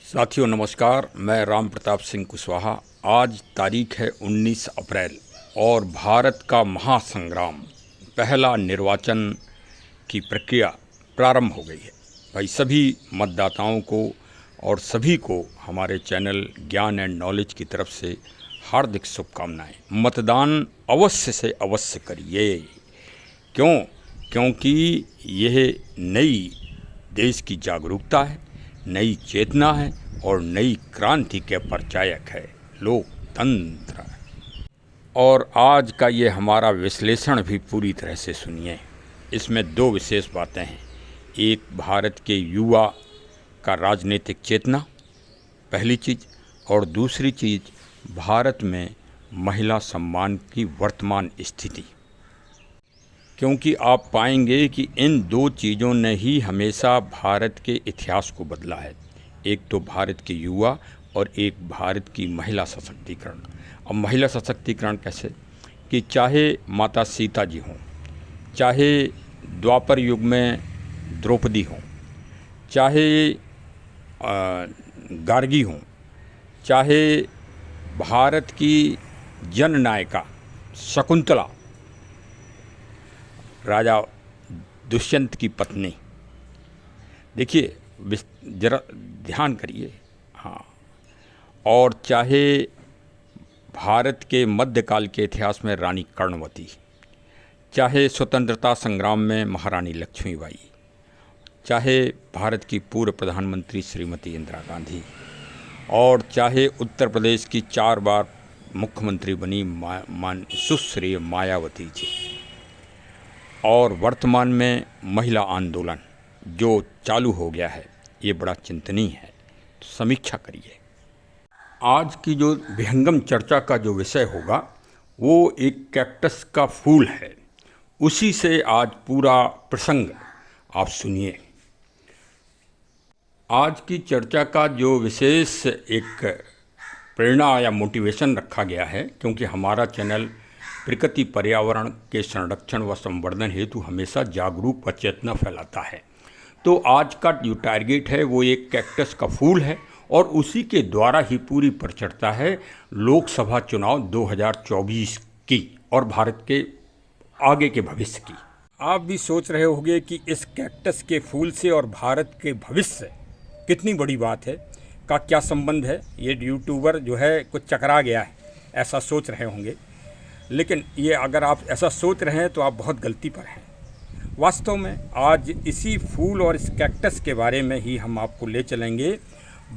साथियों नमस्कार, मैं राम प्रताप सिंह कुशवाहा। आज तारीख है 19 अप्रैल और भारत का महासंग्राम, पहला निर्वाचन की प्रक्रिया प्रारंभ हो गई है। भाई सभी मतदाताओं को और सभी को हमारे चैनल ज्ञान एंड नॉलेज की तरफ से हार्दिक शुभकामनाएं। मतदान अवश्य से अवश्य करिए। क्योंकि यह नई देश की जागरूकता है, नई चेतना है और नई क्रांति के परिचायक है लोकतंत्र। और आज का ये हमारा विश्लेषण भी पूरी तरह से सुनिए। इसमें दो विशेष बातें हैं। एक, भारत के युवा का राजनीतिक चेतना, पहली चीज़, और दूसरी चीज़, भारत में महिला सम्मान की वर्तमान स्थिति। क्योंकि आप पाएंगे कि इन दो चीज़ों ने ही हमेशा भारत के इतिहास को बदला है। एक तो भारत के युवा और एक भारत की महिला सशक्तिकरण। अब महिला सशक्तिकरण कैसे कि चाहे माता सीता जी हों, चाहे द्वापर युग में द्रौपदी हों, चाहे गार्गी हों, चाहे भारत की जननायिका शकुंतला, राजा दुष्यंत की पत्नी, देखिए जरा ध्यान करिए। हाँ, और चाहे भारत के मध्यकाल के इतिहास में रानी कर्णवती, चाहे स्वतंत्रता संग्राम में महारानी लक्ष्मीबाई, चाहे भारत की पूर्व प्रधानमंत्री श्रीमती इंदिरा गांधी, और चाहे उत्तर प्रदेश की 4 बार मुख्यमंत्री बनी सुश्री मायावती जी, और वर्तमान में महिला आंदोलन जो चालू हो गया है, ये बड़ा चिंतनीय है। तो समीक्षा करिए। आज की जो विहंगम चर्चा का जो विषय होगा वो एक कैक्टस का फूल है। उसी से आज पूरा प्रसंग आप सुनिए। आज की चर्चा का जो विशेष एक प्रेरणा या मोटिवेशन रखा गया है, क्योंकि हमारा चैनल प्रकृति पर्यावरण के संरक्षण व संवर्धन हेतु हमेशा जागरूक व चेतना फैलाता है। तो आज का जो टारगेट है वो एक कैक्टस का फूल है और उसी के द्वारा ही पूरी परिचर्चा है लोकसभा चुनाव 2024 की और भारत के आगे के भविष्य की। आप भी सोच रहे होंगे कि इस कैक्टस के फूल से और भारत के भविष्य से कितनी बड़ी बात है, का क्या संबंध है। ये यूट्यूबर जो है कुछ चकरा गया है, ऐसा सोच रहे होंगे। लेकिन ये अगर आप ऐसा सोच रहे हैं तो आप बहुत गलती पर हैं। वास्तव में आज इसी फूल और इस कैक्टस के बारे में ही हम आपको ले चलेंगे।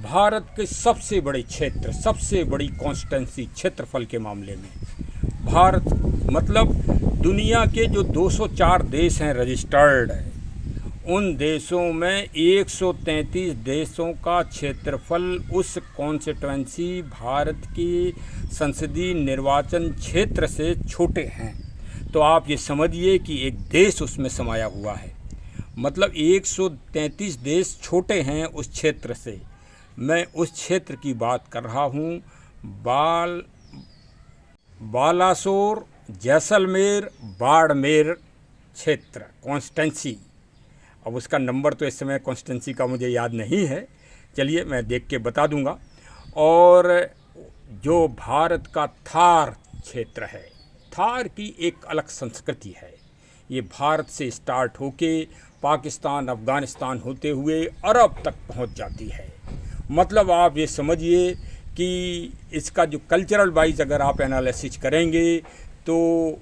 भारत के सबसे बड़े क्षेत्र, सबसे बड़ी कॉन्स्टिट्यूंसी क्षेत्रफल के मामले में भारत मतलब दुनिया के जो 204 देश हैं रजिस्टर्ड, उन देशों में 133 देशों का क्षेत्रफल उस कॉन्स्टिट्यूंसी भारत की संसदीय निर्वाचन क्षेत्र से छोटे हैं। तो आप ये समझिए कि एक देश उसमें समाया हुआ है। मतलब 133 देश छोटे हैं उस क्षेत्र से। मैं उस क्षेत्र की बात कर रहा हूँ, बालासोर, जैसलमेर, बाड़मेर क्षेत्र कॉन्स्टिट्यूंसी। अब उसका नंबर तो इस समय कॉन्स्टिट्यूंसी का मुझे याद नहीं है, चलिए मैं देख के बता दूंगा। और जो भारत का थार क्षेत्र है, थार की एक अलग संस्कृति है। ये भारत से स्टार्ट होके पाकिस्तान, अफ़गानिस्तान होते हुए अरब तक पहुंच जाती है। मतलब आप ये समझिए कि इसका जो कल्चरल वाइज अगर आप एनालिसिस करेंगे तो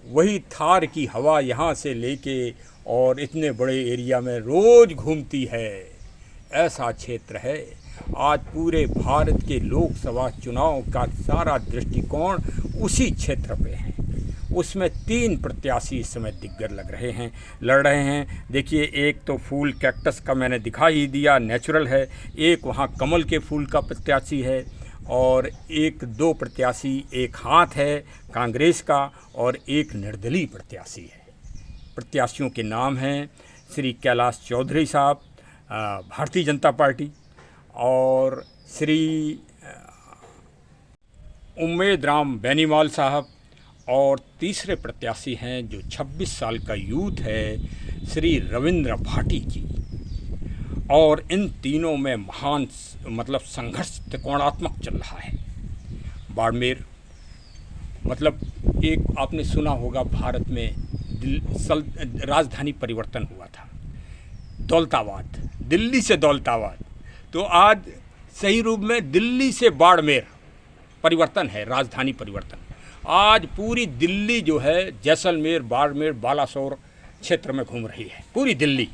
वही थार की हवा यहाँ से लेके और इतने बड़े एरिया में रोज़ घूमती है, ऐसा क्षेत्र है। आज पूरे भारत के लोकसभा चुनाव का सारा दृष्टिकोण उसी क्षेत्र पे है। उसमें 3 प्रत्याशी इस समय दिग्गज लड़ रहे हैं। देखिए, एक तो फूल कैक्टस का मैंने दिखा ही दिया, नेचुरल है। एक वहाँ कमल के फूल का प्रत्याशी है और 2 प्रत्याशी, एक हाथ है कांग्रेस का और एक निर्दलीय प्रत्याशी है। प्रत्याशियों के नाम हैं श्री कैलाश चौधरी साहब भारतीय जनता पार्टी, और श्री उम्मेद राम बेनीवाल साहब, और तीसरे प्रत्याशी हैं जो 26 साल का यूथ है, श्री रविंद्र भाटी जी। और इन तीनों में महान मतलब संघर्ष त्रिकोणात्मक चल रहा है। बाड़मेर मतलब एक आपने सुना होगा, भारत में राजधानी परिवर्तन हुआ था, दौलताबाद, दिल्ली से दौलताबाद, तो आज सही रूप में दिल्ली से बाड़मेर परिवर्तन है, राजधानी परिवर्तन। आज पूरी दिल्ली जो है जैसलमेर, बाड़मेर, बालासोर क्षेत्र में घूम रही है, पूरी दिल्ली।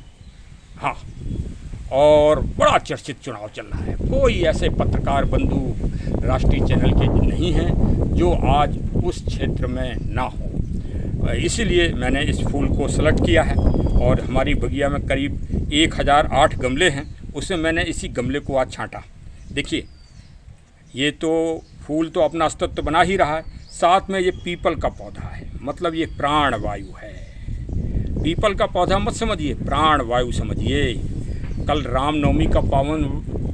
हाँ, और बड़ा चर्चित चुनाव चल रहा है। कोई ऐसे पत्रकार बंधु राष्ट्रीय चैनल के नहीं हैं जो आज उस क्षेत्र में ना हो। इसीलिए मैंने इस फूल को सेलेक्ट किया है और हमारी बगिया में करीब 1008 गमले हैं, उसमें मैंने इसी गमले को आज छांटा। देखिए, ये तो फूल तो अपना अस्तित्व बना ही रहा है, साथ में ये पीपल का पौधा है, मतलब ये प्राण वायु है। पीपल का पौधा मत समझिए, प्राण वायु समझिए। कल रामनवमी का पावन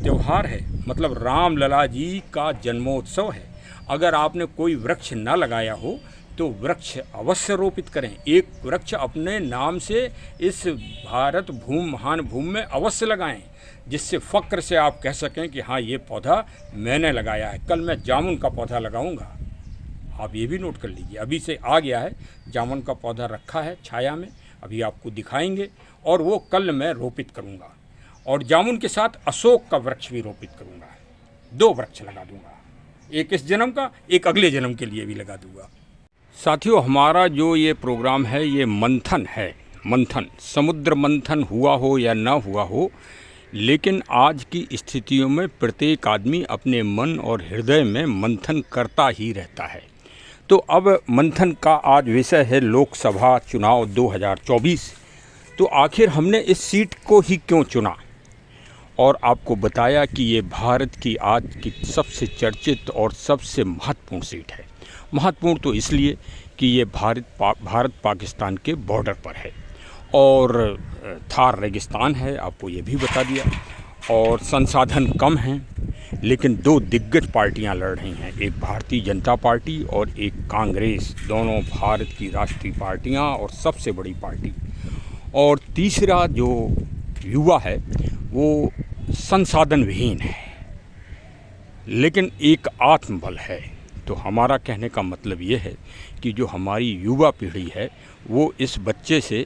त्यौहार है, मतलब राम लला जी का जन्मोत्सव है। अगर आपने कोई वृक्ष न लगाया हो तो वृक्ष अवश्य रोपित करें। एक वृक्ष अपने नाम से इस भारत भूमि, महान भूमि में अवश्य लगाएं, जिससे फ़क्र से आप कह सकें कि हाँ, ये पौधा मैंने लगाया है। कल मैं जामुन का पौधा लगाऊंगा, आप ये भी नोट कर लीजिए। अभी से आ गया है, जामुन का पौधा रखा है छाया में, अभी आपको दिखाएंगे, और वो कल मैं रोपित करूंगा। और जामुन के साथ अशोक का वृक्ष भी रोपित करूंगा। 2 वृक्ष लगा दूंगा, एक इस जन्म का, एक अगले जन्म के लिए भी लगा दूंगा। साथियों, हमारा जो ये प्रोग्राम है ये मंथन है, मंथन। समुद्र मंथन हुआ हो या ना हुआ हो, लेकिन आज की स्थितियों में प्रत्येक आदमी अपने मन और हृदय में मंथन करता ही रहता है। तो अब मंथन का आज विषय है लोकसभा चुनाव 2024। तो आखिर हमने इस सीट को ही क्यों चुना, और आपको बताया कि ये भारत की आज की सबसे चर्चित और सबसे महत्वपूर्ण सीट है। महत्वपूर्ण तो इसलिए कि ये भारत पाकिस्तान के बॉर्डर पर है, और थार रेगिस्तान है, आपको ये भी बता दिया, और संसाधन कम हैं। लेकिन 2 दिग्गज पार्टियां लड़ रही हैं, एक भारतीय जनता पार्टी और एक कांग्रेस, दोनों भारत की राष्ट्रीय पार्टियां और सबसे बड़ी पार्टी। और तीसरा जो युवा है वो संसाधन विहीन है, लेकिन एक आत्मबल है। तो हमारा कहने का मतलब ये है कि जो हमारी युवा पीढ़ी है वो इस बच्चे से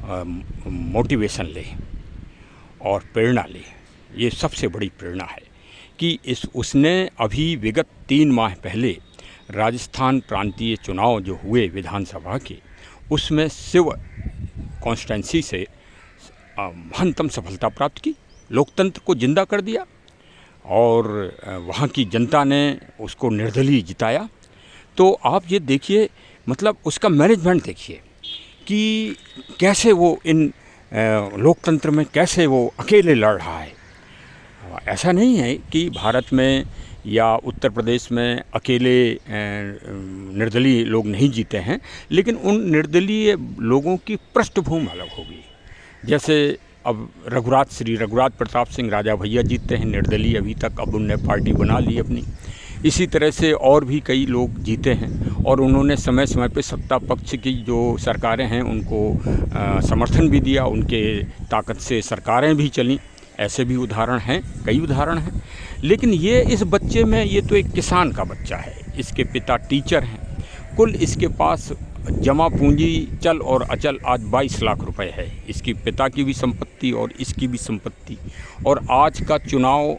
मोटिवेशन ले और प्रेरणा ले। ये सबसे बड़ी प्रेरणा है कि उसने अभी विगत 3 माह पहले राजस्थान प्रांतीय चुनाव जो हुए विधानसभा के, उसमें शिव कॉन्स्टिट्यूंसी से महत्तम सफलता प्राप्त की, लोकतंत्र को जिंदा कर दिया, और वहाँ की जनता ने उसको निर्दलीय जिताया। तो आप ये देखिए, मतलब उसका मैनेजमेंट देखिए कि कैसे वो इन लोकतंत्र में कैसे वो अकेले लड़ रहा है। ऐसा नहीं है कि भारत में या उत्तर प्रदेश में अकेले निर्दलीय लोग नहीं जीते हैं, लेकिन उन निर्दलीय लोगों की पृष्ठभूमि अलग होगी। जैसे अब श्री रघुराज प्रताप सिंह राजा भैया जीतते हैं निर्दलीय अभी तक, अब उनने पार्टी बना ली अपनी। इसी तरह से और भी कई लोग जीते हैं, और उन्होंने समय समय पे सत्ता पक्ष की जो सरकारें हैं उनको समर्थन भी दिया, उनके ताकत से सरकारें भी चलीं। ऐसे भी उदाहरण हैं, कई उदाहरण हैं। लेकिन ये इस बच्चे में, ये तो एक किसान का बच्चा है, इसके पिता टीचर हैं, कुल इसके पास जमा पूंजी चल और अचल आज 22 लाख रुपए है। इसकी पिता की भी संपत्ति और इसकी भी संपत्ति, और आज का चुनाव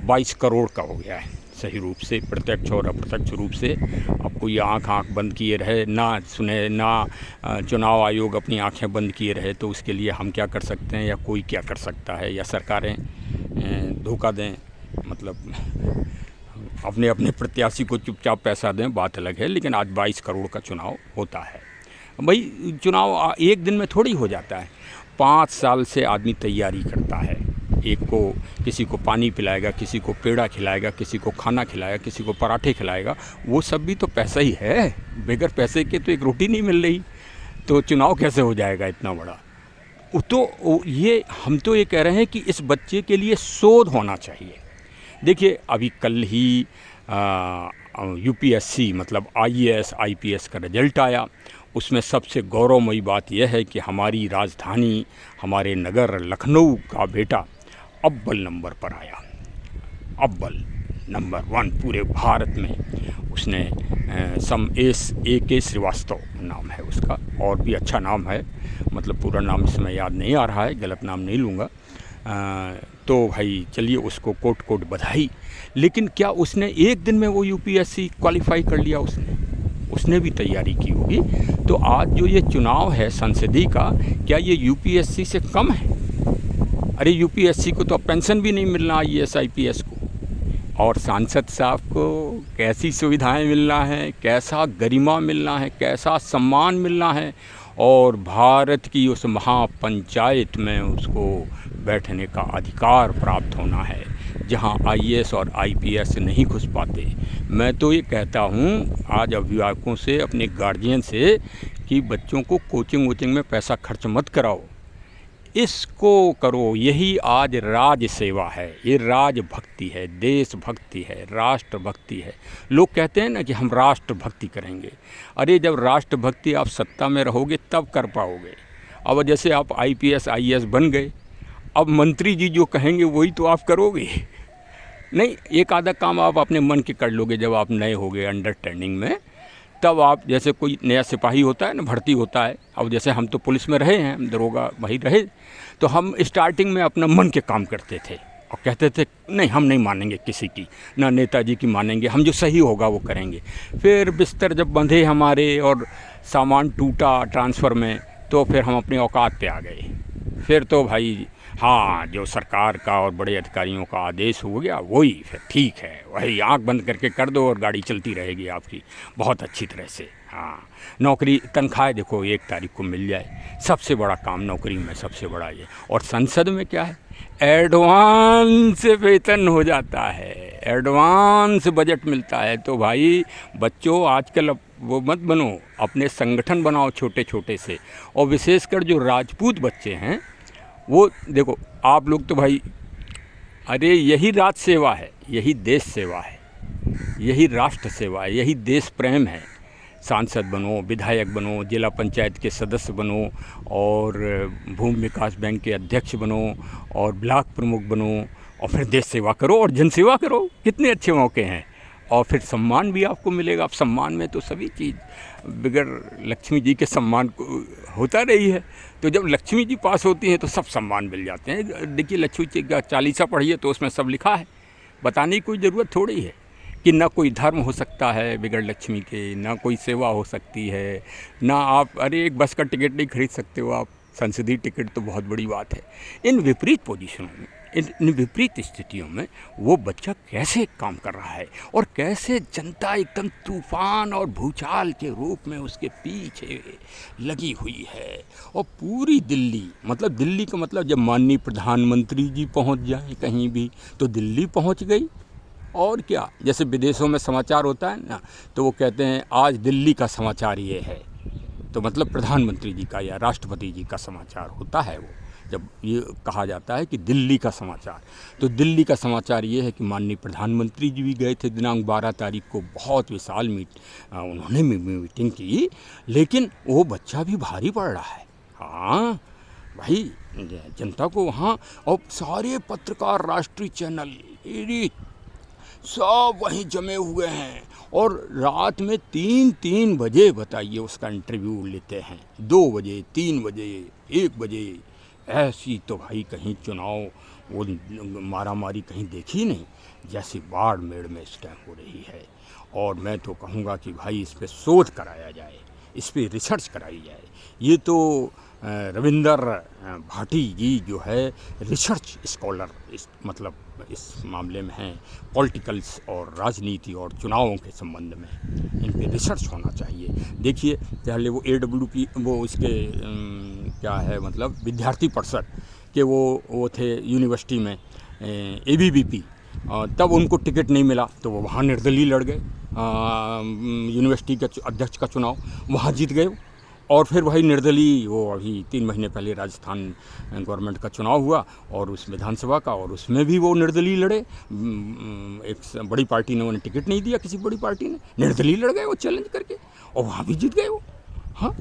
22 करोड़ का हो गया है। सही रूप से, प्रत्यक्ष और अप्रत्यक्ष रूप से। आपको ये आँख बंद किए रहे ना सुने, ना चुनाव आयोग अपनी आंखें बंद किए रहे, तो उसके लिए हम क्या कर सकते हैं, या कोई क्या कर सकता है, या सरकारें धोखा दें, मतलब अपने अपने प्रत्याशी को चुपचाप पैसा दें, बात अलग है। लेकिन आज 22 करोड़ का चुनाव होता है। भाई, चुनाव एक दिन में थोड़ी हो जाता है, 5 साल से आदमी तैयारी करता है। एक को किसी को पानी पिलाएगा, किसी को पेड़ा खिलाएगा, किसी को खाना खिलाएगा, किसी को पराठे खिलाएगा, वो सब भी तो पैसा ही है। बगैर पैसे के तो एक रोटी नहीं मिल रही, तो चुनाव कैसे हो जाएगा इतना बड़ा। तो ये हम तो ये कह रहे हैं कि इस बच्चे के लिए शोध होना चाहिए। देखिए, अभी कल ही यूपीएससी मतलब आईएएस आईपीएस का रिजल्ट आया। उसमें सबसे गौरवमयी बात यह है कि हमारी राजधानी, हमारे नगर लखनऊ का बेटा अव्वल नंबर पर आया, अव्वल नंबर 1 पूरे भारत में। उसने A.K. श्रीवास्तव नाम है उसका, और भी अच्छा नाम है, मतलब पूरा नाम इस समय याद नहीं आ रहा है, गलत नाम नहीं लूँगा। तो भाई चलिए उसको कोट कोट बधाई। लेकिन क्या उसने एक दिन में वो यूपीएससी क्वालिफाई कर लिया? उसने भी तैयारी की होगी। तो आज जो ये चुनाव है संसदीय का, क्या ये यूपीएससी से कम है? अरे यूपीएससी को तो अब पेंशन भी नहीं मिलना IAS IPS को, और सांसद साहब को कैसी सुविधाएं मिलना है, कैसा गरिमा मिलना है, कैसा सम्मान मिलना है, और भारत की उस महापंचायत में उसको बैठने का अधिकार प्राप्त होना है, जहां IAS और IPS नहीं घुस पाते। मैं तो ये कहता हूं आज अभिभावकों से, अपने गार्जियन से, कि बच्चों को कोचिंग वोचिंग में पैसा खर्च मत कराओ, इसको करो। यही आज राज सेवा है, ये राजभक्ति है, देशभक्ति है, राष्ट्रभक्ति है। लोग कहते हैं ना कि हम राष्ट्रभक्ति करेंगे। अरे जब राष्ट्रभक्ति आप सत्ता में रहोगे तब कर पाओगे। अब जैसे आप IPS IAS बन गए, अब मंत्री जी जो कहेंगे वही तो आप करोगे। नहीं, एक आधा काम आप अपने मन के कर लोगे जब आप नए होगे अंडरस्टैंडिंग में। तब आप, जैसे कोई नया सिपाही होता है ना, भर्ती होता है, अब जैसे हम तो पुलिस में रहे हैं, हम दरोगा वही रहे, तो हम स्टार्टिंग में अपना मन के काम करते थे और कहते थे नहीं हम नहीं मानेंगे किसी की, ना नेताजी की मानेंगे, हम जो सही होगा वो करेंगे। फिर बिस्तर जब बंधे हमारे और सामान टूटा ट्रांसफ़र में, तो फिर हम अपने औकात पे आ गए। फिर तो भाई हाँ, जो सरकार का और बड़े अधिकारियों का आदेश हो गया वही फिर ठीक है, वही आंख बंद करके कर दो और गाड़ी चलती रहेगी आपकी बहुत अच्छी तरह से। हाँ, नौकरी तनख्वाह देखो 1 तारीख को मिल जाए, सबसे बड़ा काम नौकरी में, सबसे बड़ा ये। और संसद में क्या है, एडवांस वेतन हो जाता है, एडवांस बजट मिलता है। तो भाई बच्चों आजकल अब वो मत बनो, अपने संगठन बनाओ छोटे छोटे से, और विशेषकर जो राजपूत बच्चे हैं वो देखो, आप लोग तो भाई, अरे यही राज सेवा है, यही देश सेवा है, यही राष्ट्र सेवा है, यही देश प्रेम है। सांसद बनो, विधायक बनो, जिला पंचायत के सदस्य बनो, और भूमि विकास बैंक के अध्यक्ष बनो, और ब्लॉक प्रमुख बनो, और फिर देश सेवा करो और जनसेवा करो। कितने अच्छे मौके हैं, और फिर सम्मान भी आपको मिलेगा। अब सम्मान में तो सभी चीज़, बगैर लक्ष्मी जी के सम्मान को होता रही है, तो जब लक्ष्मी जी पास होती हैं तो सब सम्मान मिल जाते हैं। देखिए लक्ष्मी जी का चालीसा पढ़िए तो उसमें सब लिखा है, बताने की कोई ज़रूरत थोड़ी है कि ना कोई धर्म हो सकता है बगैर लक्ष्मी के, ना कोई सेवा हो सकती है, ना आप, अरे एक बस का टिकट नहीं खरीद सकते हो आप, संसदीय टिकट तो बहुत बड़ी बात है। इन विपरीत पोजीशनों में, इन विपरीत स्थितियों में वो बच्चा कैसे काम कर रहा है, और कैसे जनता एकदम तूफान और भूचाल के रूप में उसके पीछे लगी हुई है। और पूरी दिल्ली, मतलब दिल्ली का मतलब जब माननीय प्रधानमंत्री जी पहुंच जाएं कहीं भी तो दिल्ली पहुंच गई। और क्या, जैसे विदेशों में समाचार होता है ना, तो वो कहते हैं आज दिल्ली का समाचार ये है, तो मतलब प्रधानमंत्री जी का या राष्ट्रपति जी का समाचार होता है वो, जब ये कहा जाता है कि दिल्ली का समाचार। तो दिल्ली का समाचार ये है कि माननीय प्रधानमंत्री जी भी गए थे दिनांक 12 तारीख को, बहुत विशाल उन्होंने मीटिंग की, लेकिन वो बच्चा भी भारी पड़ रहा है। हाँ भाई, जनता को वहाँ, और सारे पत्रकार, राष्ट्रीय चैनल सब वहीं जमे हुए हैं, और रात में 3-3 बजे बताइए उसका इंटरव्यू लेते हैं, 2 बजे, 3 बजे, 1 बजे। ऐसी तो भाई कहीं चुनाव वो मारामारी कहीं देखी नहीं, जैसी बाड़मेर में इस टाइम हो रही है। और मैं तो कहूँगा कि भाई इस पे शोध कराया जाए, इस पे रिसर्च कराई जाए। ये तो रविंदर भाटी जी जो है रिसर्च स्कॉलर, इस मतलब इस मामले में हैं, पॉलिटिकल्स और राजनीति और चुनावों के संबंध में इन पे रिसर्च होना चाहिए। देखिए पहले वो AWP, वो इसके क्या है मतलब विद्यार्थी परिषद के वो थे यूनिवर्सिटी में, ABVP, तब उनको टिकट नहीं मिला तो वो वहाँ निर्दलीय लड़ गए, यूनिवर्सिटी के अध्यक्ष का चुनाव वहाँ जीत गए। और फिर भाई निर्दलीय, वो अभी 3 महीने पहले राजस्थान गवर्नमेंट का चुनाव हुआ और उस विधानसभा का, और उसमें भी वो निर्दलीय लड़े। एक बड़ी पार्टी ने उन्हें टिकट नहीं दिया, किसी बड़ी पार्टी ने, निर्दलीय लड़ गए वो चैलेंज करके, और वहाँ भी जीत गए वो। हाँ,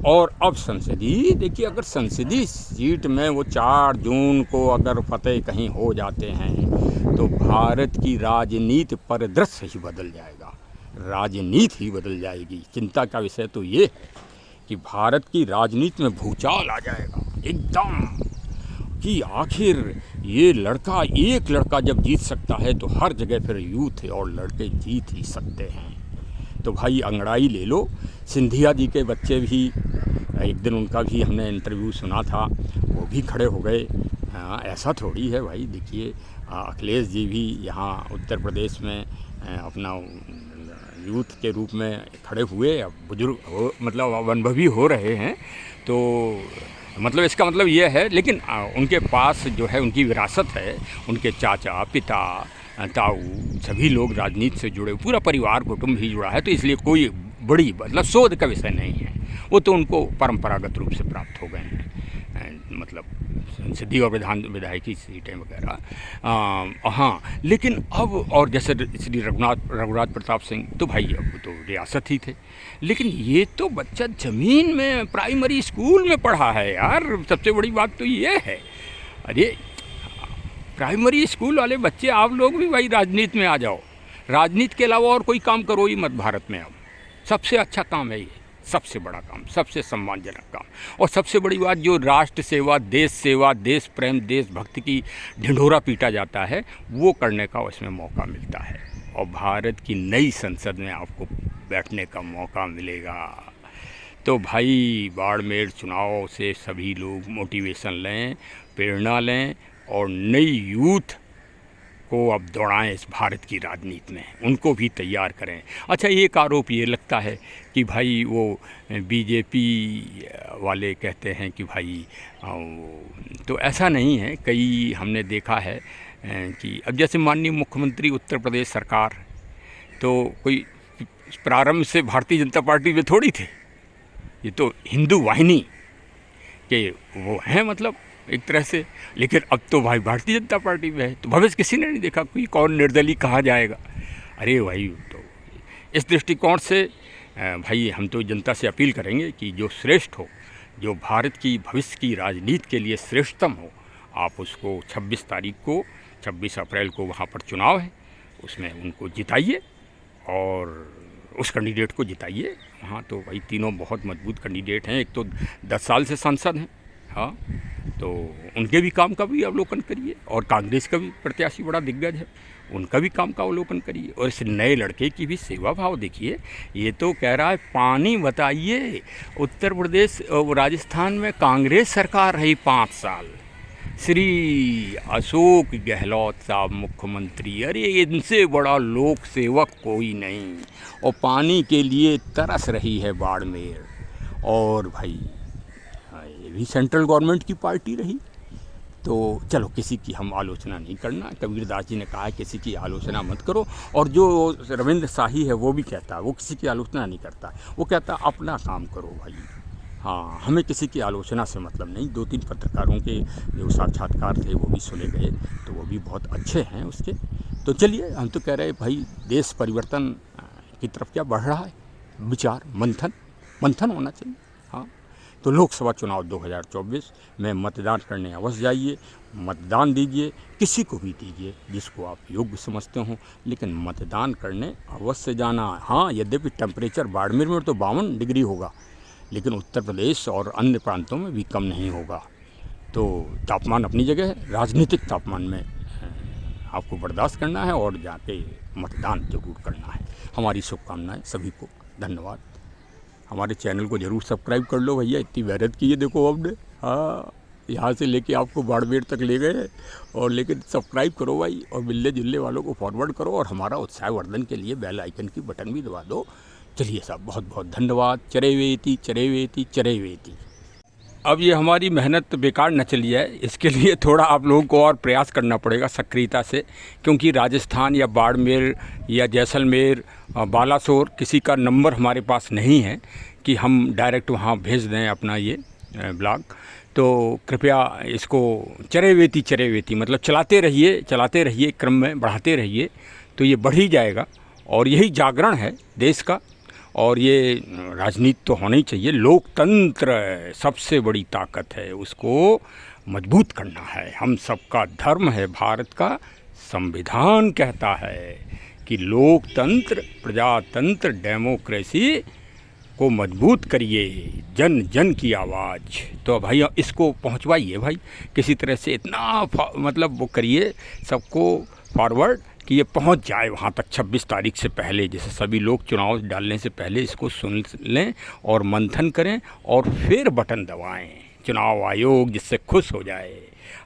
और अब संसदीय देखिए, अगर संसदीय सीट में वो 4 जून को अगर फतेह कहीं हो जाते हैं तो भारत की राजनीति परिदृश्य ही बदल जाएगा, राजनीति ही बदल जाएगी। चिंता का विषय तो ये है कि भारत की राजनीति में भूचाल आ जाएगा एकदम, कि आखिर ये लड़का, एक लड़का जब जीत सकता है तो हर जगह फिर यूथ है और लड़के जीत ही सकते हैं। तो भाई अंगड़ाई ले लो। सिंधिया जी के बच्चे भी, एक दिन उनका भी हमने इंटरव्यू सुना था, वो भी खड़े हो गए। हाँ, ऐसा थोड़ी है भाई। देखिए अखिलेश जी भी यहाँ उत्तर प्रदेश में अपना यूथ के रूप में खड़े हुए, अब बुजुर्ग हो, मतलब अनुभवी हो रहे हैं। तो मतलब इसका मतलब ये है, लेकिन उनके पास जो है उनकी विरासत है, उनके चाचा, पिता, ताऊ सभी लोग राजनीति से जुड़े, पूरा परिवार कुटुंब भी जुड़ा है। तो इसलिए कोई बड़ी मतलब शोध का विषय नहीं है, वो तो उनको परंपरागत रूप से प्राप्त हो गए हैं, मतलब संसदीय और विधायकी सीटें वगैरह। हाँ, लेकिन अब और जैसे श्री रघुनाथ प्रताप सिंह तो भाई अब तो रियासत ही थे, लेकिन ये तो बच्चा ज़मीन में प्राइमरी स्कूल में पढ़ा है यार। सबसे बड़ी बात तो ये है, अरे प्राइमरी स्कूल वाले बच्चे, आप लोग भी भाई राजनीति में आ जाओ। राजनीति के अलावा और कोई काम करो ही मत भारत में। अब सबसे अच्छा काम है ये, सबसे बड़ा काम, सबसे सम्मानजनक काम। और सबसे बड़ी बात, जो राष्ट्र सेवा, देश प्रेम, देशभक्ति की ढिंढोरा पीटा जाता है, वो करने का उसमें मौका मिलता है। और भारत की नई संसद में आपको बैठने का मौका मिलेगा। तो भाई बाड़मेर चुनाव से सभी लोग मोटिवेशन लें, प्रेरणा लें और नई यूथ को अब दौड़ाएं इस भारत की राजनीति में, उनको भी तैयार करें। अच्छा, एक आरोप ये लगता है कि भाई वो बीजेपी वाले कहते हैं कि भाई तो ऐसा नहीं है। कई हमने देखा है कि अब जैसे माननीय मुख्यमंत्री उत्तर प्रदेश सरकार, तो कोई प्रारंभ से भारतीय जनता पार्टी में थोड़ी थे, ये तो हिंदू वाहिनी के वो हैं, मतलब एक तरह से। लेकिन अब तो भाई भारतीय जनता पार्टी में है, तो भविष्य किसी ने नहीं देखा कोई कौन निर्दलीय कहाँ जाएगा। अरे भाई, तो इस दृष्टिकोण से भाई हम तो जनता से अपील करेंगे कि जो श्रेष्ठ हो, जो भारत की भविष्य की राजनीति के लिए श्रेष्ठतम हो, आप उसको 26 अप्रैल को वहाँ पर चुनाव है, उसमें उनको जिताइए और उस कैंडिडेट को जिताइए। हाँ, तो भाई तीनों बहुत मजबूत कैंडिडेट हैं। एक तो 10 साल से सांसद हैं, हाँ, तो उनके भी काम का भी अवलोकन करिए। और कांग्रेस का भी प्रत्याशी बड़ा दिग्गज है, उनका भी काम का अवलोकन करिए। और इस नए लड़के की भी सेवा भाव देखिए। ये तो कह रहा है पानी बताइए, उत्तर प्रदेश राजस्थान में कांग्रेस सरकार रही 5 साल, श्री अशोक गहलोत साहब मुख्यमंत्री। अरे इनसे बड़ा लोक सेवक कोई नहीं, और पानी के लिए तरस रही है बाड़मेर। और भाई ये भी सेंट्रल गवर्नमेंट की पार्टी रही। तो चलो, किसी की हम आलोचना नहीं करना। कबीरदास जी ने कहा है किसी की आलोचना मत करो। और जो रविंद्र शाही है वो भी कहता है, वो किसी की आलोचना नहीं करता, वो कहता अपना काम करो भाई। हाँ, हमें किसी की आलोचना से मतलब नहीं। 2-3 पत्रकारों के जो साक्षात्कार थे वो भी सुने गए, तो वो भी बहुत अच्छे हैं उसके। तो चलिए, हम तो कह रहे हैं भाई देश परिवर्तन की तरफ क्या बढ़ रहा है, विचार मंथन होना चाहिए। हाँ, तो लोकसभा चुनाव 2024 में मतदान करने अवश्य जाइए, मतदान दीजिए, किसी को भी दीजिए जिसको आप योग्य समझते हो, लेकिन मतदान करने अवश्य जाना। हाँ, यद्यपि टेम्परेचर बाड़मेर में तो 52 डिग्री होगा, लेकिन उत्तर प्रदेश और अन्य प्रांतों में भी कम नहीं होगा। तो तापमान अपनी जगह है, राजनीतिक तापमान में आपको बर्दाश्त करना है और जाके मतदान जरूर करना है। हमारी शुभकामनाएं सभी को। धन्यवाद। हमारे चैनल को ज़रूर सब्सक्राइब कर लो भैया, इतनी मेहनत की है देखो हमने। हाँ, यहाँ से लेके आपको बाड़मेर तक ले गए, और लेकिन सब्सक्राइब करो भाई, और मिलने जुलने वालों को फॉरवर्ड करो, और हमारा उत्साहवर्धन के लिए बेल आइकन की बटन भी दबा दो। चलिए साहब, बहुत बहुत धन्यवाद। चरैवेति चरैवेति चरैवेति। अब ये हमारी मेहनत बेकार न चली जाए, इसके लिए थोड़ा आप लोगों को और प्रयास करना पड़ेगा सक्रियता से, क्योंकि राजस्थान या बाड़मेर या जैसलमेर, बालासोर किसी का नंबर हमारे पास नहीं है कि हम डायरेक्ट वहाँ भेज दें अपना ये ब्लॉग। तो कृपया इसको चरैवेति मतलब चलाते रहिए, क्रम में बढ़ाते रहिए, तो ये बढ़ ही जाएगा। और यही जागरण है देश का। और ये राजनीति तो होना ही चाहिए। लोकतंत्र सबसे बड़ी ताकत है, उसको मजबूत करना है। हम सबका धर्म है, भारत का संविधान कहता है कि लोकतंत्र, प्रजातंत्र, डेमोक्रेसी को मजबूत करिए, जन जन की आवाज़। तो भाई इसको पहुंचवाइए भाई, किसी तरह से इतना मतलब वो करिए सबको फॉरवर्ड कि ये पहुंच जाए वहाँ तक 26 तारीख से पहले। जैसे सभी लोग चुनाव डालने से पहले इसको सुन लें और मंथन करें और फिर बटन दबाएं चुनाव आयोग, जिससे खुश हो जाए।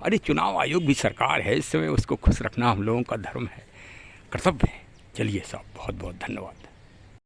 अरे चुनाव आयोग भी सरकार है, इस समय उसको खुश रखना हम लोगों का धर्म है, कर्तव्य है। चलिए साहब, बहुत बहुत धन्यवाद।